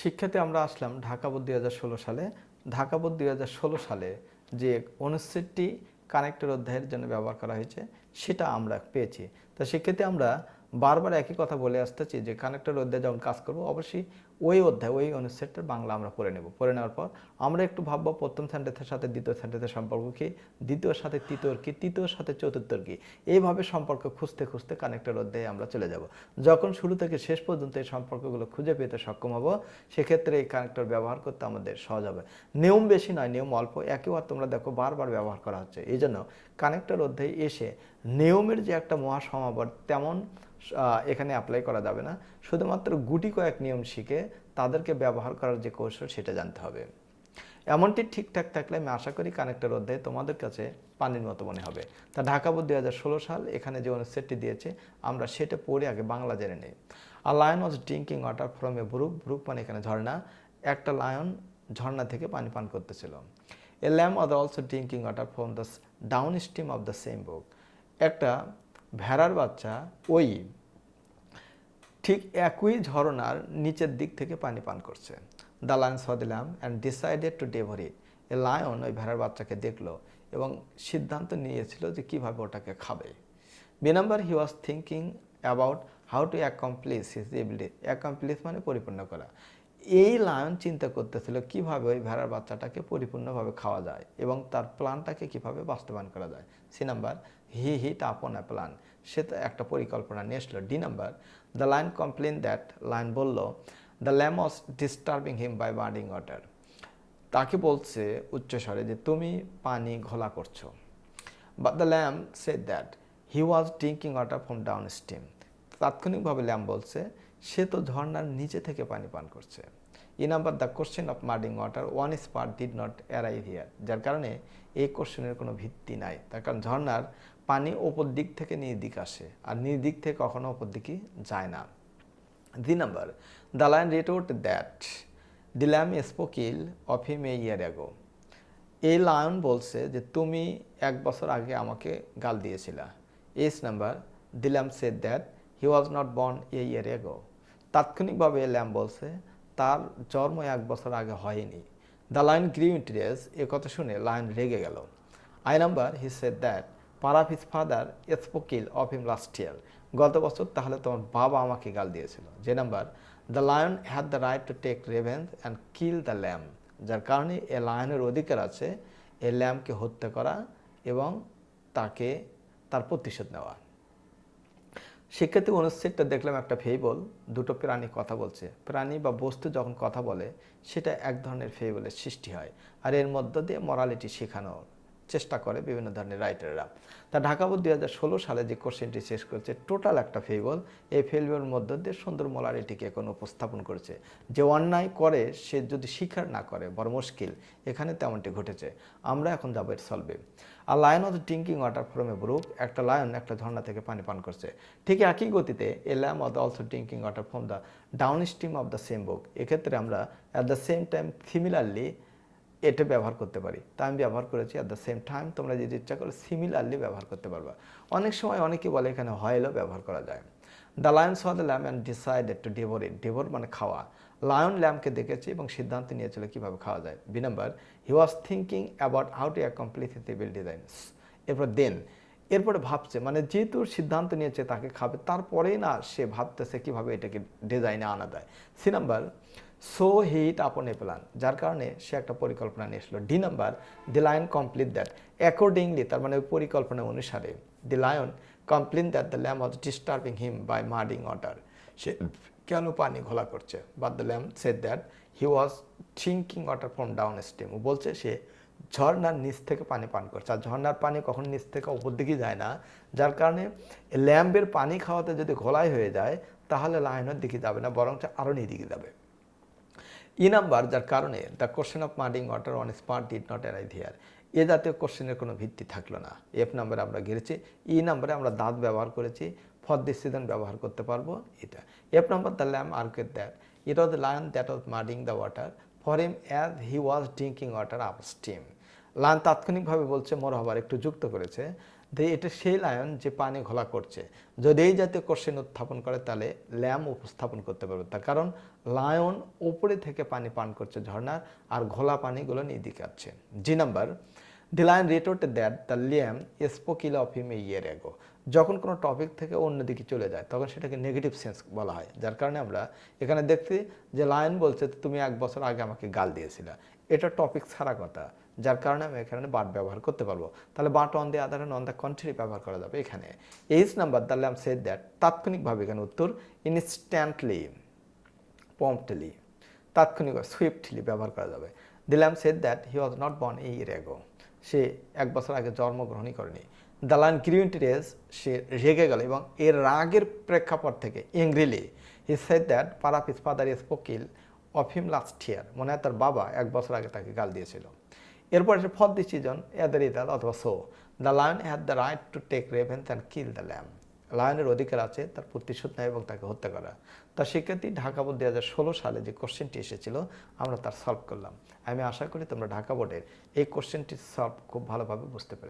শিক্ষাতে আমরা আসলাম ঢাকা বোর্ড 2016 সালে। ঢাকা বোর্ড 2016 সালে যে অনুচ্ছেদটি কানেক্টর অধ্যায়ের জন্য ব্যবহার করা হয়েছে সেটা আমরা পেয়েছি। তো সেক্ষেত্রে আমরা বারবার একই কথা বলে আসতেছি যে কানেক্টর অধ্যায় যখন কাজ করব অবশ্যই ওই অধ্যায় ওই অনুচ্ছেদটার বাংলা আমরা পড়ে নেব। পড়ে নেওয়ার পর আমরা একটু ভাববো প্রথম সেন্টেন্সের সাথে দ্বিতীয় সেন্টেন্সের সম্পর্ক কী, দ্বিতীয়র সাথে তৃতীয়র কী, তৃতীয়র সাথে চতুর্থর কী। এইভাবে সম্পর্ক খুঁজতে খুঁজতে কানেক্টর অধ্যায়ে আমরা চলে যাব। যখন শুরু থেকে শেষ পর্যন্ত এই সম্পর্কগুলো খুঁজে পেতে সক্ষম হব সেক্ষেত্রে এই কানেক্টর ব্যবহার করতে আমাদের সহজ হবে। নিয়ম বেশি নয়, নিয়ম অল্প, একইবার তোমরা দেখো বারবার ব্যবহার করা হচ্ছে। এই জন্য কানেক্টর অধ্যায়ে এসে নিয়মের যে একটা মহাসমাবর তেমন এখানে অ্যাপ্লাই করা যাবে না। শুধুমাত্র গুটি কয়েক নিয়ম শিখে তাদেরকে ব্যবহার করার যে কৌশল সেটা জানতে হবে। এমনটি ঠিকঠাক থাকলে আমি আশা করি কানেক্টর অধ্যায়ে তোমাদের কাছে পানির মতো মনে হবে। তা ঢাকা বোর্ড 2016 সাল এখানে যে অনুচ্ছেদটি দিয়েছে আমরা সেটা পড়ে আগে বাংলা জেনে নেই। A lion was drinking water from a brook. Brook মানে এখানে ঝর্ণা। একটা লায়ন ঝর্ণা থেকে পানি পান করতেছিল। A lamb was also drinking water from the down stream of the same brook. একটা ভেড়ার বাচ্চা ওই ঠিক একই ঝরনার নিচের দিক থেকে পানি পান করছে। The lion saw the lamb and decided to devour it. এ লায়ন ওই ভেড়ার বাচ্চাকে দেখলো এবং সিদ্ধান্ত নিয়েছিল যে কীভাবে ওটাকে খাবে। B number, he was thinking about how to accomplish his ability. Accomplish মানে পরিপূর্ণ করা। এই লায়ন চিন্তা করতেছিল কীভাবে ওই ভেড়ার বাচ্চাটাকে পরিপূর্ণভাবে খাওয়া যায় এবং তার প্ল্যানটাকে কীভাবে বাস্তবায়ন করা যায়। সি নাম্বার, হি হিট আপন এ প্ল্যান। সে তো একটা পরিকল্পনা নিয়ে আসলো। D number, the lion complain that. Lion বলল the lamb was disturbing him by birding water. তাকে বলছে উচ্চস্বরে যে তুমি পানি ঘোলা করছো। But the lamb said that he was drinking water from down stream. তাৎক্ষণিকভাবে ল্যাম বলছে সে তো ঝর্ণার নিচে থেকে পানি পান করছে। E number, the question of muddying water on spot did not arrive here. যার কারণে এই কোশ্চেনের কোনো ভিত্তি নাই। তার কারণ ঝর্ণার পানি ওপর দিক থেকে নিজ দিক আসে আর নিজ দিক থেকে কখনো ওপর দিকে যায় না। G number, the lion retort that the lamb spoke ill of him a year ago. এই লায়ন বলছে যে তুমি 1 বছর আগে আমাকে গাল দিয়েছিলা। H number, the lamb said that he was not born a year ago. তাৎক্ষণিকভাবে ল্যাম বলছে তার জন্ম 1 বছর আগে হয়নি। The lion গ্রিউ ইন্টেরিয়াস। এ কথা শুনে লায়ন রেগে গেল। I number, he said that perhaps his father spoke ill of him last year. গত বছর তাহলে তোমার বাবা আমাকে গাল দিয়েছিল। যে number, the lion had the right to take revenge and kill the lamb. যার কারণে এ লায়নের অধিকার আছে এ ল্যামকে হত্যা করা এবং তাকে তার প্রতিশোধ নেওয়া। শিক্ষার্থী অনুচ্ছেদটা দেখলাম একটা ফেবল, দুটো প্রাণী কথা বলছে। প্রাণী বা বস্তু যখন কথা বলে সেটা এক ধরনের ফেবলের সৃষ্টি হয় আর এর মধ্য দিয়ে মরালিটি শেখানোর চেষ্টা করে বিভিন্ন ধরনের রাইটাররা। তা ঢাকা বোর্ড 2016 সালে যে কোশ্চেনটি শেষ করেছে টোটাল একটা ফেবল। এই ফেবলের মধ্য দিয়ে সুন্দর মরালিটিকে এখন উপস্থাপন করেছে। যে অন্যায় করে সে যদি স্বীকার না করে বড় মুশকিল, এখানে তেমনটি ঘটেছে। আমরা এখন যাবো এর সলভে। আর lion was drinking water from a brook. একটা লায়ন একটা ঝর্ণা থেকে পানি পান করছে। ঠিক একই গতিতে a lamb was also drinking water from the down stream of the same brook. এক্ষেত্রে আমরা at the same time similarly এটা ব্যবহার করতে পারি। তা আমি ব্যবহার করেছি অ্যাট দ্য সেম টাইম। তোমরা যদি ইচ্ছা করো সিমিলারলি ব্যবহার করতে পারবা। অনেক সময় অনেকে বলে এখানে হয়লেও ব্যবহার করা যায়। The lion saw the lamb and decided to devour it. Devour মানে খাওয়া। লায়ন ল্যাম্পকে দেখেছে এবং সিদ্ধান্ত নিয়েছিল কীভাবে খাওয়া যায়। B number, he was thinking about how to accomplish his evil designs. এরপর এরপরে ভাবছে মানে যেহেতু সিদ্ধান্ত নিয়েছে তাকে খাবে তারপরেই না সে ভাবতেছে কীভাবে এটাকে ডিজাইনে আনা যায়। সি নাম্বার, সো হিট আপন এ প্ল্যান। যার কারণে সে একটা পরিকল্পনা নিয়ে এসলো। D number, the lion complete that accordingly. তার মানে ওই পরিকল্পনা অনুসারে the lion complain that the lamb was disturbing him by muddying water. সে কেন পানি ঘোলা করছে। But the lamb said that he was drinking water from down stream. ও বলছে সে ঝর্ণার নিচ থেকে পানি পান করছে। আর ঝর্ণার পানি কখন নিচ থেকে উপর দিকে যায় না। যার কারণে ল্যাম্পের পানি খাওয়াতে যদি ঘোলাই হয়ে যায় তাহলে লায়নের দিকে যাবে না, বরং আরও নিদিকে যাবে। ই নাম্বার, যার কারণে the question of muddying water on spot did not arrive here. এ জাতীয় কোশ্চেনের কোনো ভিত্তি থাকলো না। এফ নাম্বারে আমরা ঘিরেছি। ই নাম্বারে আমরা দাঁত ব্যবহার করেছি। ফর দিস সিজন ব্যবহার করতে পারবো এটা। F number, the lamb argued that it was the lion that was muddying the water for him as he was drinking water up stream. Lion তাৎক্ষণিকভাবে বলছে, মোরহাবার একটু যুক্ত করেছে এটা সেই লায়ন যে পানি ঘোলা করছে। যদি এই জাতীয় কোশ্চেন উত্থাপন করে তাহলে ল্যাম উপস্থাপন করতে পারবে, তার কারণ লায়ন উপরে থেকে পানি পান করছে ঝর্ণার, আর ঘোলা পানিগুলো নিদিকে আসছে। G number, the lion retorted that the lamb spoke ill of him a year ago. যখন কোনো টপিক থেকে অন্যদিকে চলে যায় তখন সেটাকে নেগেটিভ সেন্স বলা হয়, যার কারণে আমরা এখানে দেখছি যে লায়ন বলছে তুমি 1 বছর আগে আমাকে গাল দিয়েছিলে। এটা টপিক ছাড়া কথা, যার কারণে আমি এখানে বাট ব্যবহার করতে পারবো। তাহলে but on the other and on the country ব্যবহার করা যাবে এখানে। H number, the lamp said that, তাৎক্ষণিকভাবে এখানে উত্তর ইনস্ট্যান্টলি, প্রম্পটলি, তাৎক্ষণিক সুইফটলি ব্যবহার করা যাবে। The lamb said that he was not born a year ago, সে 1 বছর আগে জন্মগ্রহণই করেনি। The lion grew into rage, সে রেগে গেল এবং এর রাগের প্রেক্ষাপট থেকে angrily he said that perhaps his father spoke ill of him last year, মনে হয় তার বাবা 1 বছর আগে তাকে গাল দিয়েছিল। এরপর এসে for this reason at the result অথবা so the lion had the right to take revenge and kill the lamb, লায়নের অধিকার আছে তার প্রতিশোধ নেয় এবং তাকে হত্যা করা। তার শিক্ষার্থী ঢাকা বোর্ড 2016 সালে যে কোশ্চেনটি এসেছিল আমরা তার সলভ করলাম। আমি আশা করি তোমরা ঢাকা বোর্ডের এই কোশ্চেনটি সলভ খুব ভালোভাবে বুঝতে পেরেছো।